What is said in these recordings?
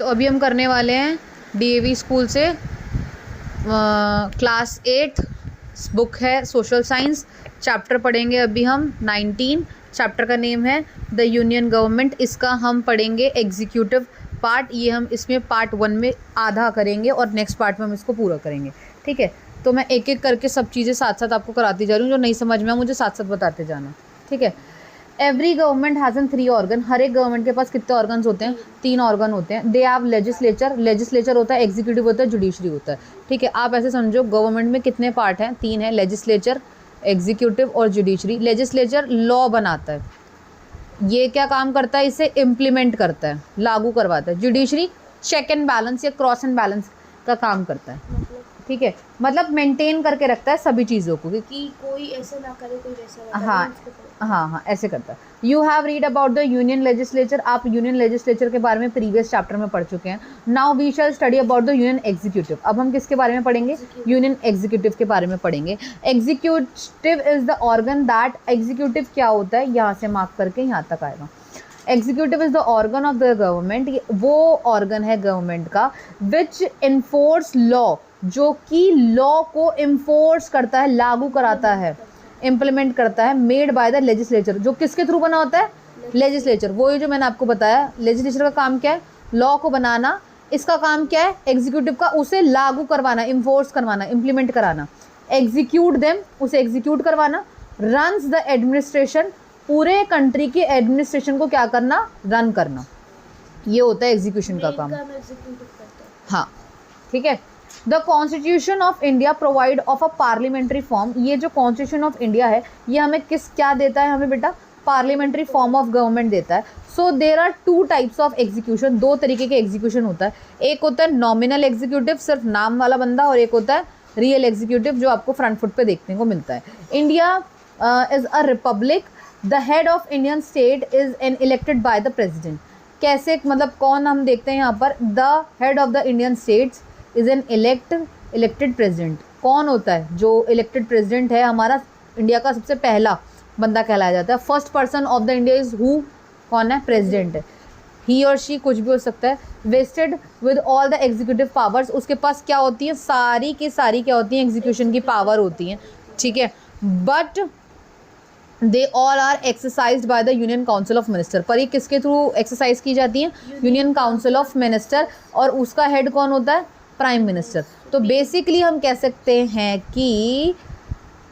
तो अभी हम करने वाले हैं डीएवी स्कूल से क्लास 8 बुक है सोशल साइंस। चैप्टर पढ़ेंगे अभी हम 19। चैप्टर का नेम है द यूनियन गवर्नमेंट। इसका हम पढ़ेंगे एग्जीक्यूटिव पार्ट। ये हम इसमें पार्ट 1 में आधा करेंगे और नेक्स्ट पार्ट में हम इसको पूरा करेंगे। ठीक है, तो मैं एक एक करके सब चीज़ें साथ साथ आपको कराती जा रही हूँ। जो नहीं समझ में मुझे साथ साथ बताते जाना। ठीक है। Every government has an 3 organ. हर एक गवर्नमेंट के पास कितने ऑर्गन्स होते हैं? 3 ऑर्गन होते हैं। They have legislature. लेजिस्लेचर होता है, एग्जीक्यूटिव होता है, जुडिशरी होता है। ठीक है, आप ऐसे समझो गवर्नमेंट में कितने पार्ट हैं? 3 है, लेजिस्लेचर, एग्जीक्यूटिव और जुडिशरी। लेजिस्लेचर लॉ बनाता है, ये क्या काम करता है? इसे इम्प्लीमेंट करता है, लागू करवाता है। जुडिशरी चेक एंड बैलेंस या क्रॉस एंड बैलेंस का काम करता है। ठीक है, मतलब मेंटेन करके रखता है सभी चीज़ों को कि कोई ऐसा ना करे, कोई वैसा ना करे। हाँ, ऐसे करता है। You have read about the union legislature. आप यूनियन लेजिस्लेचर के बारे में प्रीवियस चैप्टर में पढ़ चुके हैं। Now we shall study about the union executive. अब हम किसके बारे में पढ़ेंगे? यूनियन एग्जीक्यूटिव के बारे में पढ़ेंगे। Executive is the organ that, executive क्या होता है? यहाँ से मार्क करके यहाँ तक आएगा। Executive is the organ of the government. वो ऑर्गन है गवर्नमेंट का विच इन्फोर्स लॉ, जो कि लॉ को इन्फोर्स करता है, लागू कराता है, इम्प्लीमेंट करता है। मेड बाय द लेजिस्लेचर, जो किसके थ्रू बना होता है? लेजिस्लेचर। वही जो मैंने आपको बताया, लेजिस्लेचर का काम क्या है? लॉ को बनाना। इसका काम क्या है? एग्जीक्यूटिव का उसे लागू करवाना, इन्फोर्स करवाना, इम्प्लीमेंट कराना। एग्जीक्यूट देम, उसे एग्जीक्यूट करवाना। रन्स द एडमिनिस्ट्रेशन, पूरे कंट्री के एडमिनिस्ट्रेशन को क्या करना? रन करना। ये होता है एग्जीक्यूशन का काम। हाँ, ठीक है। The constitution of India provide of a parliamentary form. ये जो कॉन्स्टिट्यूशन ऑफ इंडिया है, ये हमें क्या देता है? हमें बेटा पार्लियामेंट्री फॉर्म ऑफ गवर्नमेंट देता है। So there are 2 types of execution. 2 तरीके के एग्जीक्यूशन होता है। एक होता है नॉमिनल एग्जीक्यूटिव, सिर्फ नाम वाला बंदा, और एक होता है रियल एग्जीक्यूटिव, जो आपको फ्रंट फुट पे देखने को मिलता है। India is a republic. The head of Indian state is an elected by the president. कैसे, मतलब कौन? हम देखते हैं यहाँ पर the head of the Indian states is an elected president. कौन होता है? जो इलेक्टेड प्रेसिडेंट है हमारा इंडिया का सबसे पहला बंदा कहलाया जाता है। First person of the India is who? कौन है? प्रेसिडेंट है। ही और शी कुछ भी हो सकता है। Wasted with all the executive powers. उसके पास क्या होती है? सारी की सारी क्या होती है? एग्जीक्यूशन की पावर होती है। ठीक है, but they all are exercised by the union council of minister. पर ये किसके थ्रू एक्सरसाइज की जाती है? Union council of minister. और उसका हेड कौन होता है? Prime minister. तो बेसिकली हम कह सकते हैं कि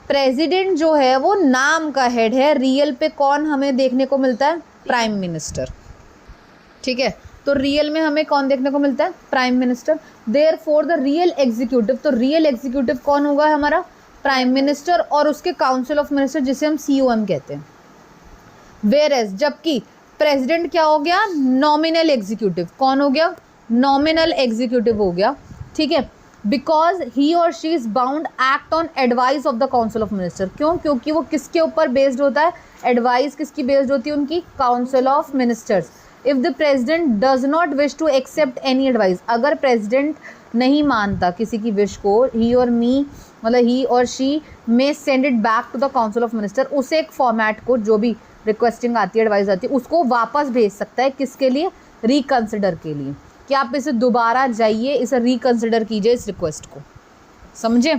प्रेसिडेंट जो है वो नाम का हेड है, रियल पे कौन हमें देखने को मिलता है? Prime minister. ठीक है, तो रियल में हमें कौन देखने को मिलता है? Prime minister. Therefore the real executive, तो रियल एग्जीक्यूटिव कौन होगा? हमारा प्राइम मिनिस्टर और उसके काउंसिल ऑफ मिनिस्टर, जिसे हम COM कहते हैं। वेयर एज, जबकि प्रेसिडेंट क्या हो गया? Nominal executive. कौन हो गया? नॉमिनल एग्जीक्यूटिव हो गया। ठीक है, बिकॉज ही और she is bound act on advice of the council of minister. क्यों? क्योंकि वो किसके ऊपर बेस्ड होता है? एडवाइस किसकी बेस्ड होती है? उनकी council of ministers. If the president does not wish to accept any advice, अगर प्रेसिडेंट नहीं मानता किसी की विश को, ही और मी मतलब ही और she may send it back to the council of minister. उसे एक फॉर्मेट को, जो भी रिक्वेस्टिंग आती है, एडवाइस आती है, उसको वापस भेज सकता है। किसके लिए? रिकंसिडर के लिए, कि आप इसे दोबारा जाइए, इसे रिकंसिडर कीजिए, इस रिक्वेस्ट को। समझे?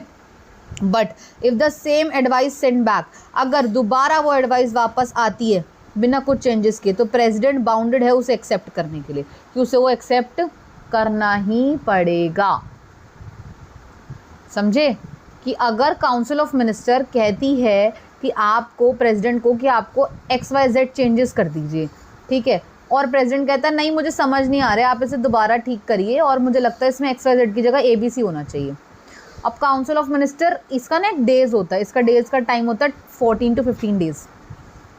But if the same advice send back, अगर दोबारा वो एडवाइस वापस आती है बिना कुछ चेंजेस के, तो प्रेसिडेंट बाउंडेड है उसे एक्सेप्ट करने के लिए, कि उसे वो एक्सेप्ट करना ही पड़ेगा। समझे? कि अगर काउंसिल ऑफ मिनिस्टर कहती है कि आपको, प्रेसिडेंट को, कि आपको XYZ चेंजेस कर दीजिए, ठीक है, और प्रेसिडेंट कहता है नहीं मुझे समझ नहीं आ रहा है, आप इसे दोबारा ठीक करिए और मुझे लगता है इसमें XYZ की जगह ABC होना चाहिए। अब काउंसिल ऑफ मिनिस्टर, इसका ना एक डेज होता है, इसका डेज का टाइम होता है 14 to 15 डेज़।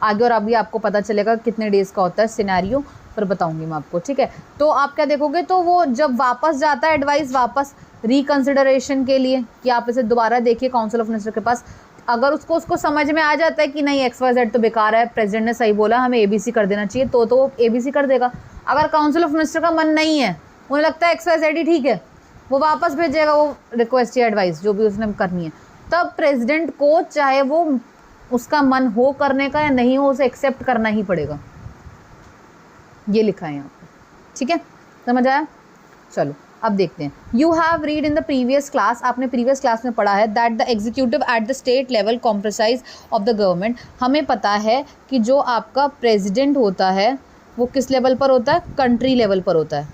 आगे और अभी आपको पता चलेगा कितने डेज़ का होता है, सिनेरियो पर बताऊंगी मैं आपको। ठीक है, तो आप क्या देखोगे? तो वो जब वापस जाता है एडवाइस, वापस रिकंसिडरेशन के लिए, कि आप इसे दोबारा देखिए काउंसिल ऑफ मिनिस्टर के पास, अगर उसको समझ में आ जाता है कि नहीं XYZ तो बेकार है, प्रेसिडेंट ने सही बोला, हमें ABC कर देना चाहिए, तो वो ABC कर देगा। अगर काउंसिल ऑफ मिनिस्टर का मन नहीं है, उन्हें लगता है XYZ ही ठीक है, वो वापस भेजेगा वो रिक्वेस्ट या एडवाइस जो भी उसने करनी है। तब प्रेसिडेंट को, चाहे वो उसका मन हो करने का या नहीं हो, उसे एक्सेप्ट करना ही पड़ेगा। ये लिखा है यहाँ पर। ठीक है, समझ आया? चलो अब देखते हैं. You have read in the previous class, आपने प्रीवियस क्लास में पढ़ा है that the executive at the state level comprises of the government. हमें पता है कि जो आपका प्रेसिडेंट होता है वो किस लेवल पर होता है, कंट्री लेवल पर होता है,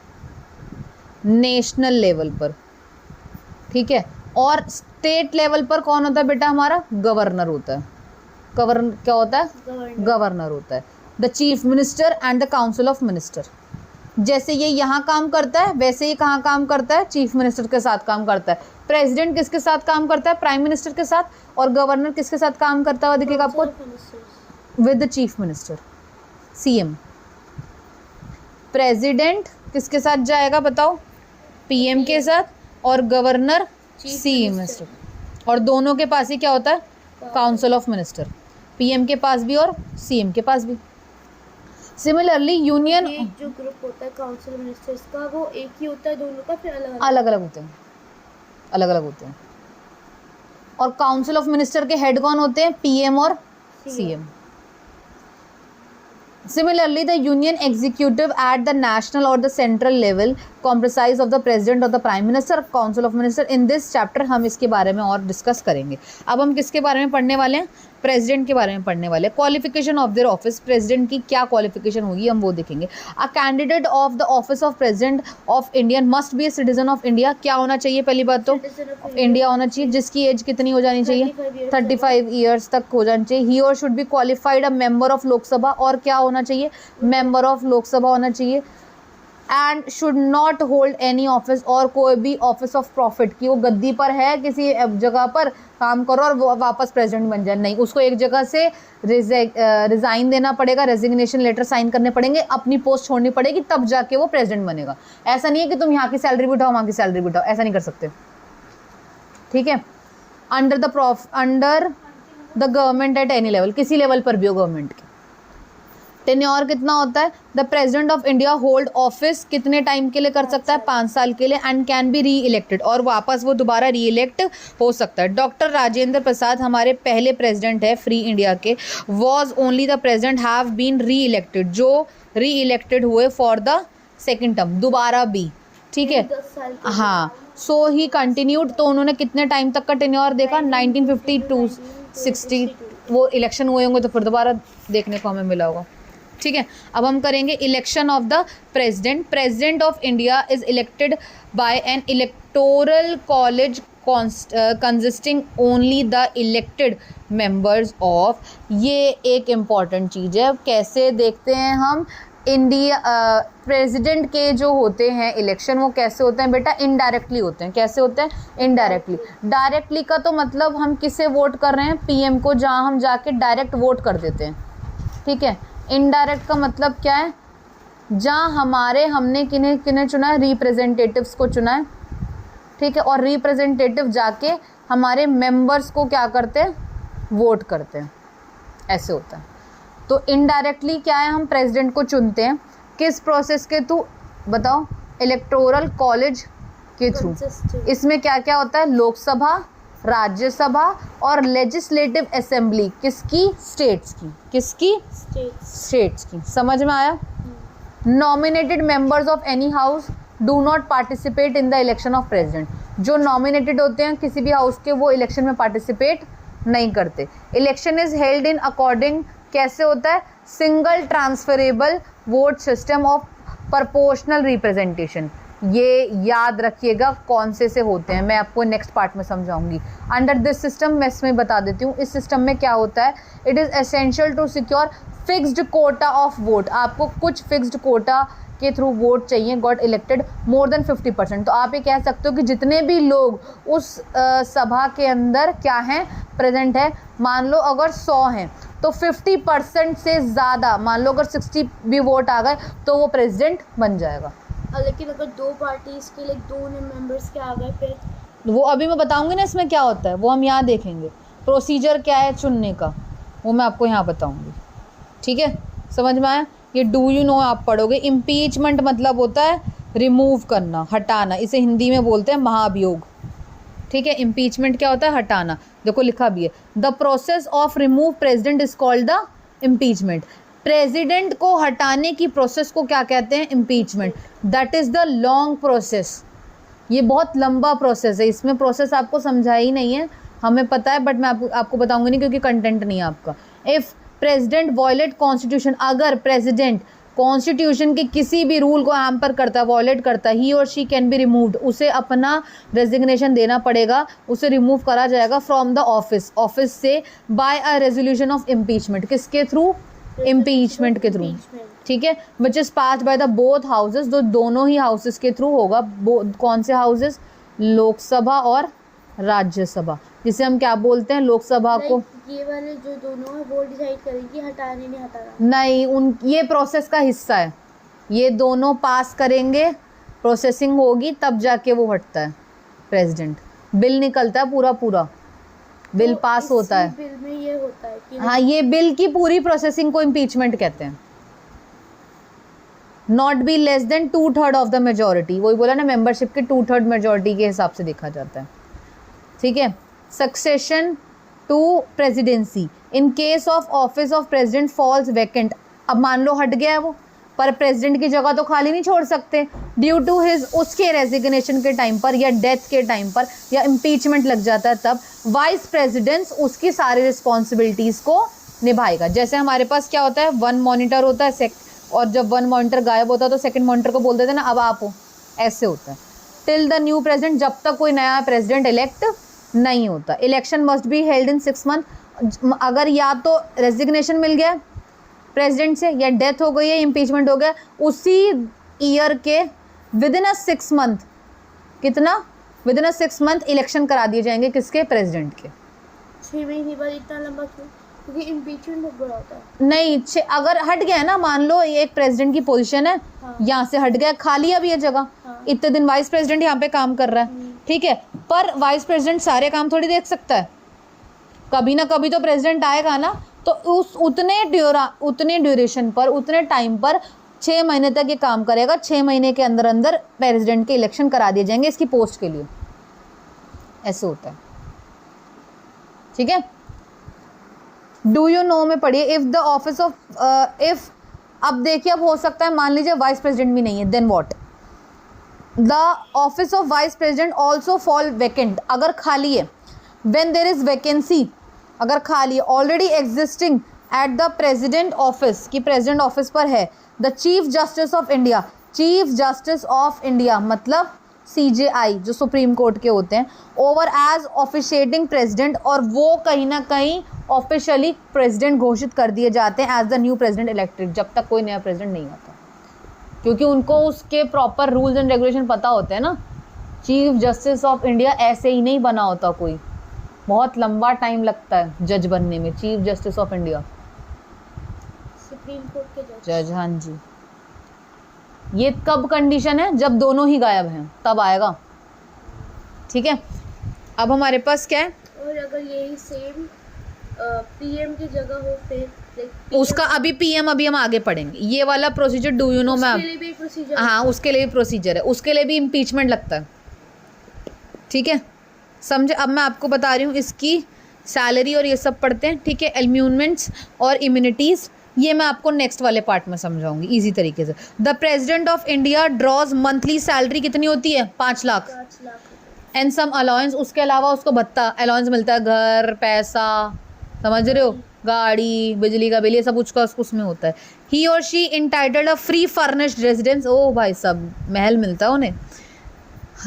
नेशनल लेवल पर, ठीक है. और स्टेट लेवल पर कौन होता है बेटा, हमारा गवर्नर होता है. गवर्नर क्या होता है, गवर्नर होता है. The chief minister and the council of minister. जैसे ये यहाँ काम करता है वैसे ही कहाँ काम करता है, चीफ मिनिस्टर के साथ काम करता है. प्रेसिडेंट किसके साथ काम करता है, प्राइम मिनिस्टर के साथ. और गवर्नर किसके साथ काम करता हुआ दिखेगा आपको, with the chief minister, CM. President किसके साथ जाएगा बताओ, पीएम के साथ. और गवर्नर चीफ मिनिस्टर. और दोनों के पास ही क्या होता है, काउंसिल ऑफ मिनिस्टर. पीएम के पास भी और सीएम के पास भी. सिमिलरली यूनियन, ये जो ग्रुप होता है काउंसिल मिनिस्टर्स का वो एक ही होता है दोनों का, फिर अलग अलग अलग होते हैं, अलग अलग होते हैं. और काउंसिल ऑफ मिनिस्टर के हेड कौन होते हैं, पीएम और CM. Similarly, the union executive at the national or the central level comprise of the president or the prime minister, council of minister. In this chapter हम इसके बारे में और डिस्कस करेंगे. अब हम किसके बारे में पढ़ने वाले हैं, प्रेसिडेंट के बारे में पढ़ने वाले हैं. Qualification of their office, president की क्या क्वालिफिकेशन होगी हम वो देखेंगे. A candidate of the office of president of India must be a citizen of India. क्या होना चाहिए, पहली बात तो इंडिया होना चाहिए. जिसकी एज कितनी हो जानी चाहिए, 35 ईयर्स तक हो जानी चाहिए. ही और should be qualified a member of Lok Sabha. और क्या होना चाहिए, मेंबर ऑफ लोकसभा होना चाहिए. And should not hold any office, और कोई भी ऑफिस ऑफ प्रॉफिट की वो गद्दी पर है किसी जगह पर काम करो और वो वापस प्रेसिडेंट बन जाए, नहीं. उसको एक जगह से रिज़ाइन देना पड़ेगा, रेजिग्नेशन लेटर साइन करने पड़ेंगे, अपनी पोस्ट छोड़नी पड़ेगी, तब जाके वो प्रेसिडेंट बनेगा. ऐसा नहीं है कि तुम यहाँ की सैलरी भी उठाओ वहाँ की सैलरी भी उठाओ, ऐसा नहीं कर सकते, ठीक है. Under the government at any level, किसी लेवल पर भी हो गवर्नमेंट के. टेन्योर कितना होता है, the president of India hold office कितने टाइम के लिए कर सकता है, 5 साल के लिए. एंड कैन बी री इलेक्टेड, और वापस वो दोबारा री इलेक्ट हो सकता है. डॉक्टर राजेंद्र प्रसाद हमारे पहले प्रेसिडेंट है फ्री इंडिया के. Was only the president have been re-elected, जो री इलेक्टेड हुए फॉर द सेकेंड टर्म, दोबारा भी, ठीक है. हाँ, सो ही कंटिन्यूड, तो उन्होंने कितने टाइम तक का टेन्योर देखा, 1950 to 60. वो इलेक्शन हुए होंगे तो फिर दोबारा देखने को हमें मिला होगा, ठीक है. अब हम करेंगे election of the president. President of India is elected by N electoral college consisting only the elected members of. ये एक इम्पॉर्टेंट चीज़ है. कैसे देखते हैं हम, इंडिया प्रेसिडेंट के जो होते हैं इलेक्शन, वो कैसे होते हैं बेटा, इनडायरेक्टली होते हैं. कैसे होते हैं, इनडायरेक्टली. डायरेक्टली का तो मतलब हम किसे वोट कर रहे हैं, पीएम को, जहाँ हम जाके डायरेक्ट वोट कर देते हैं, ठीक है. इनडायरेक्ट का मतलब क्या है, जहाँ हमने किन्हें किन्हें चुना है, रिप्रेजेंटेटिव्स को चुना है, ठीक है. और रिप्रेजेंटेटिव जाके हमारे मेंबर्स को क्या करते हैं, वोट करते हैं, ऐसे होता है. तो इनडायरेक्टली क्या है, हम प्रेसिडेंट को चुनते हैं किस प्रोसेस के थ्रू बताओ, इलेक्टोरल कॉलेज के थ्रू. इसमें क्या क्या होता है, लोकसभा, राज्यसभा और लेजिस्लेटिव असेंबली, किसकी, स्टेट्स की. किसकी, स्टेट्स की. समझ में आया. Nominated members of any house do not participate in the election of president. जो नॉमिनेटेड होते हैं किसी भी हाउस के, वो इलेक्शन में पार्टिसिपेट नहीं करते. Election is held in according, कैसे होता है, single transferable vote system of proportional representation. ये याद रखिएगा कौन से होते हैं, मैं आपको नेक्स्ट पार्ट में समझाऊंगी. अंडर दिस सिस्टम मैं इसमें बता देती हूँ. इस सिस्टम में क्या होता है, it is essential to secure fixed quota of vote. आपको कुछ फिक्स्ड कोटा के थ्रू वोट चाहिए, गॉट इलेक्टेड मोर देन 50%. तो आप ये कह सकते हो कि जितने भी लोग उस सभा के अंदर क्या हैं, प्रेजेंट है, मान लो अगर 100 हैं तो 50% से ज़्यादा, मान लो अगर 60 भी वोट आ गए तो वो प्रेसिडेंट बन जाएगा. लेकिन अगर 2 पार्टीज के लिए 2 मेंबर्स के आ गए फिर, वो अभी मैं बताऊंगी ना इसमें क्या होता है, वो हम यहाँ देखेंगे. प्रोसीजर क्या है चुनने का, वो मैं आपको यहाँ बताऊंगी, ठीक है. समझ में आया. ये डू यू नो आप पढ़ोगे. इम्पीचमेंट मतलब होता है रिमूव करना, हटाना. इसे हिंदी में बोलते हैं महाभियोग, ठीक है. इम्पीचमेंट क्या होता है, हटाना. देखो लिखा भी है, the process of remove president is called the impeachment. President को हटाने की प्रोसेस को क्या कहते हैं? Impeachment. That is the long process. ये बहुत लंबा प्रोसेस है, इसमें प्रोसेस आपको समझा ही नहीं है, हमें पता है बट मैं आपको बताऊंगी नहीं क्योंकि कंटेंट नहीं है आपका। इफ़ प्रेसिडेंट वॉयलेट कॉन्स्टिट्यूशन, अगर प्रेसिडेंट कॉन्स्टिट्यूशन के किसी भी रूल को हैम्पर करता है, वॉयलेट करता है, ही और शी कैन बी रिमूव्ड, उसे अपना रेजिग्नेशन देना पड़ेगा, उसे रिमूव करा जाएगा फ्रॉम द ऑफिस, ऑफिस से by a resolution of impeachment. किसके थ्रू? इम्पीचमेंट के थ्रू, ठीक है, which is passed by the both houses, जो दोनों ही हाउसेस के थ्रू होगा। कौन से हाउसेस? लोकसभा और राज्यसभा, जिसे हम क्या बोलते हैं? लोकसभा को ये वाले जो दोनों है वो डिसाइड करेंगे हटाने नहीं हटाना। नहीं, ये प्रोसेस का हिस्सा है, ये दोनों पास करेंगे, प्रोसेसिंग होगी तब जाके वो हटता है प्रेसिडेंट। बिल निकलता है पूरा पूरा, बिल तो पास होता है। बिल में ये होता है कि हाँ, ये बिल की पूरी प्रोसेसिंग को इम्पीचमेंट कहते हैं। Not be less than 2/3 of the majority, वही बोला ना, मेंबरशिप के 2/3 मेजोरिटी के हिसाब से देखा जाता है, ठीक है। Succession to presidency in case of office of president falls vacant, अब मान लो हट गया है वो, पर प्रेसिडेंट की जगह तो खाली नहीं छोड़ सकते, ड्यू टू हिज, उसके रेजिग्नेशन के टाइम पर या डेथ के टाइम पर या इम्पीचमेंट लग जाता है तब वाइस प्रेसिडेंट उसकी सारी रिस्पॉन्सिबिलिटीज़ को निभाएगा। जैसे हमारे पास क्या होता है, 1 मॉनिटर होता है, और जब 1 मॉनिटर गायब होता है तो सेकंड मॉनिटर को बोल देते हैं ना, अब आप हो, ऐसे होता है। टिल द न्यू प्रेसिडेंट, जब तक कोई नया प्रेसिडेंट इलेक्ट नहीं होता। Election must be held in 6 month, अगर या तो रेजिग्नेशन मिल गया प्रेसिडेंट से या डेथ हो गई है, इम्पीचमेंट हो गया, उसी ईयर के विदिन अ 6 मंथ, कितना? विदिन अ 6 मंथ इलेक्शन करा दिए जाएंगे, किसके? प्रेसिडेंट के। 6 महीने बाद इतना लंबा क्यों? क्योंकि इम्पीचमेंट बहुत बड़ा होता है। नहीं, अगर हट गया है ना, मान लो ये एक प्रेसिडेंट की पोजीशन है, हाँ। यहाँ से हट गया, खाली अब ये जगह, हाँ। इतने दिन वाइस प्रेसिडेंट यहाँ पे काम कर रहा है, ठीक है, पर वाइस प्रेसिडेंट सारे काम थोड़ी देख सकता है, कभी ना कभी तो प्रेसिडेंट आएगा ना, तो उतने ड्यूरेशन पर, उतने टाइम पर 6 महीने तक ये काम करेगा, 6 महीने के अंदर अंदर प्रेसिडेंट के इलेक्शन करा दिए जाएंगे इसकी पोस्ट के लिए, ऐसे होता है, ठीक है। डू यू नो में पढ़िए, if the office of if, अब देखिए, अब हो सकता है मान लीजिए वाइस प्रेसिडेंट भी नहीं है, then what? The office of vice president also fall vacant, अगर खाली है, व्हेन देर इज़ वैकेंसी, अगर खाली है, already existing at the president office, की प्रेसिडेंट ऑफिस पर है, the chief justice of India, chief justice of India मतलब CJI जो सुप्रीम कोर्ट के होते हैं, ओवर एज ऑफिशिएटिंग प्रेसिडेंट, और वो कहीं ना कहीं ऑफिशियली प्रेसिडेंट घोषित कर दिए जाते हैं as the new president elected, जब तक कोई नया प्रेसिडेंट नहीं आता, क्योंकि उनको उसके प्रॉपर रूल्स एंड रेगुलेशन पता होते हैं ना। चीफ जस्टिस ऑफ इंडिया ऐसे ही नहीं बना होता कोई, बहुत लंबा टाइम लगता है जज बनने में, chief justice of India, supreme court के जज। हाँ जी, ये कब कंडीशन है? जब दोनों ही गायब हैं तब आएगा, ठीक है। अब हमारे पास क्या है? और अगर यही सेम PM की जगह हो फिर उसका अभी PM अभी हम आगे पढ़ेंगे, ये वाला प्रोसीजर डू यू नो में, उसके लिए भी प्रोसीजर, हाँ उसके लिए भी प्रोसीजर है, उसके लिए भी इम्पीचमेंट लगता है, ठीक है, समझे। अब मैं आपको बता रही हूँ इसकी सैलरी और ये सब पढ़ते हैं, ठीक है। एम्यूनमेंट्स और इम्यूनिटीज़, ये मैं आपको नेक्स्ट वाले पार्ट में समझाऊंगी इजी तरीके से। The president of India draws monthly salary कितनी होती है? 5 lakh, 5 lakh and some allowance, उसके अलावा उसको भत्ता अलाउंस मिलता है, घर, पैसा, समझ रहे हो, गाड़ी, बिजली का बिल, ये सब उसमें होता है। ही और she entitled a free furnished residence, ओ भाई सब महल मिलता है उन्हें।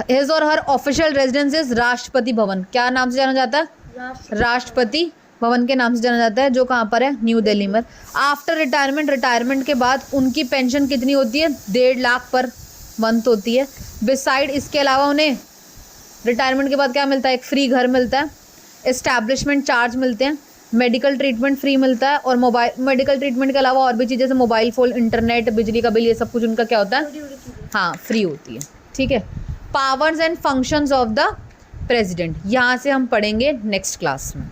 हिज और हर official residence is Rashtrapati Bhavan, क्या नाम से जाना जाता है? राष्ट्रपति भवन के नाम से जाना जाता है, जो कहाँ पर है? न्यू दिल्ली में। आफ्टर रिटायरमेंट, रिटायरमेंट के बाद उनकी पेंशन कितनी होती है? 1.5 लाख पर मंथ होती है। बिसाइड, इसके अलावा उन्हें रिटायरमेंट के बाद क्या मिलता है? एक फ्री घर मिलता है, एस्टैब्लिशमेंट चार्ज मिलते हैं, मेडिकल ट्रीटमेंट फ्री मिलता है, और मेडिकल ट्रीटमेंट के अलावा और भी चीज़ें जैसे मोबाइल फ़ोन, इंटरनेट, बिजली का बिल, ये सब कुछ उनका क्या होता है? हाँ, फ्री होती है, ठीक है। Powers and functions of the president, यहाँ से हम पढ़ेंगे नेक्स्ट क्लास में।